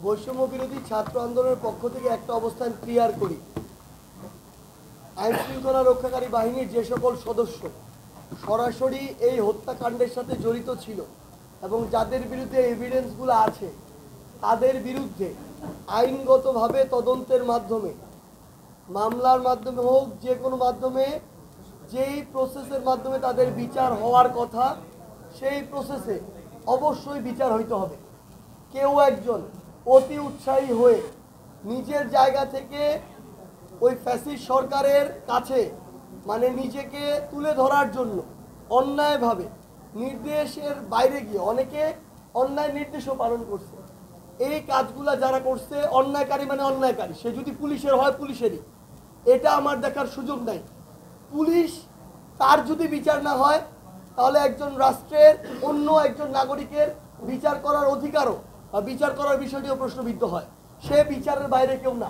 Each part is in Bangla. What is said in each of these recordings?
বৈষম্য বিরোধী ছাত্র আন্দোলনের পক্ষ থেকে একটা অবস্থান ক্লিয়ার করি। আইন শৃঙ্খলা রক্ষাকারী বাহিনীর যে সকল সদস্য সরাসরি এই হত্যাকাণ্ডের সাথে জড়িত ছিল এবং যাদের বিরুদ্ধে এভিডেন্সগুলো আছে তাদের বিরুদ্ধে আইনগতভাবে তদন্তের মাধ্যমে, মামলার মাধ্যমে হোক, যে কোনো মাধ্যমে, যেই প্রসেসের মাধ্যমে তাদের বিচার হওয়ার কথা সেই প্রসেসে অবশ্যই বিচার হইতে হবে। কেউ একজন অতি উৎসাহী হয়ে নিজের জায়গা থেকে ওই ফ্যাসিস্ট সরকারের কাছে মানে নিজেকে তুলে ধরার জন্য অন্যায়ভাবে নির্দেশের বাইরে গিয়ে অনেকে অন্যায় নির্দেশও পালন করছে। এই কাজগুলা যারা করছে, অন্যায়কারী মানে অন্যায়কারী, সে যদি পুলিশের হয় পুলিশেরই, এটা আমার দেখার সুযোগ নাই। পুলিশ তার যদি বিচার না হয় তাহলে একজন রাষ্ট্রের অন্য একজন নাগরিকের বিচার করার অধিকারও বা বিচার করার বিষয়টিও প্রশ্নবিদ্ধ হয়। সে বিচারের বাইরে কেউ না।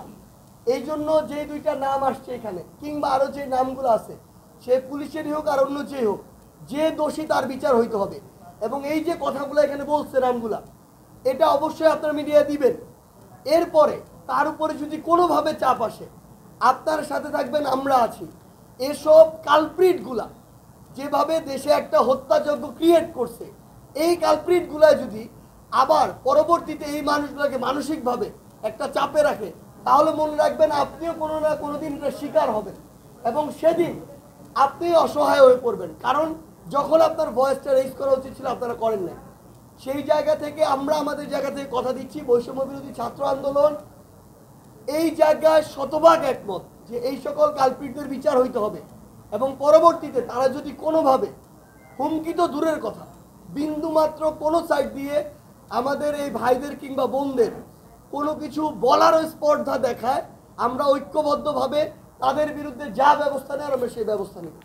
এই জন্য যে দুইটা নাম আসছে এখানে কিংবা আরও যে নামগুলো আছে, সে পুলিশেরই হোক আর অন্য যেই হোক, যে দোষী তার বিচার হইতে হবে। এবং এই যে কথাগুলো এখানে বলছে নামগুলা, এটা অবশ্যই আপনার মিডিয়া দিবেন। এরপরে তার উপরে যদি কোনোভাবে চাপ আসে, আপনার সাথে থাকবেন, আমরা আছি। এসব কালপ্রিটগুলা যেভাবে দেশে একটা হত্যাযজ্ঞ ক্রিয়েট করছে, এই কালপ্রিটগুলা যদি আবার পরবর্তীতে এই মানুষগুলোকে মানসিকভাবে একটা চাপে রাখে, তাহলে মনে রাখবেন আপনিও কোনো না কোনো দিন এটা শিকার হবেন এবং সেদিন আপনি অসহায় হয়ে পড়বেন। কারণ যখন আপনার ভয়েসটা রেজ করা উচিত ছিল আপনারা করেন নাই। সেই জায়গা থেকে আমরা আমাদের জায়গা থেকে কথা দিচ্ছি, বৈষম্য বিরোধী ছাত্র আন্দোলন এই জায়গায় শতভাগ একমত যে এই সকল কালপিটদের বিচার হইতে হবে এবং পরবর্তীতে তারা যদি কোনোভাবে, হুমকি তো দূরের কথা, বিন্দুমাত্র কোনো সাইড দিয়ে আমাদের এই ভাইদের কিংবা বোনদের কোনো কিছু বলারও স্পর্ধা দেখায়, আমরা ঐক্যবদ্ধভাবে তাদের বিরুদ্ধে যা ব্যবস্থা নেয় আমরা সেই ব্যবস্থা নেব।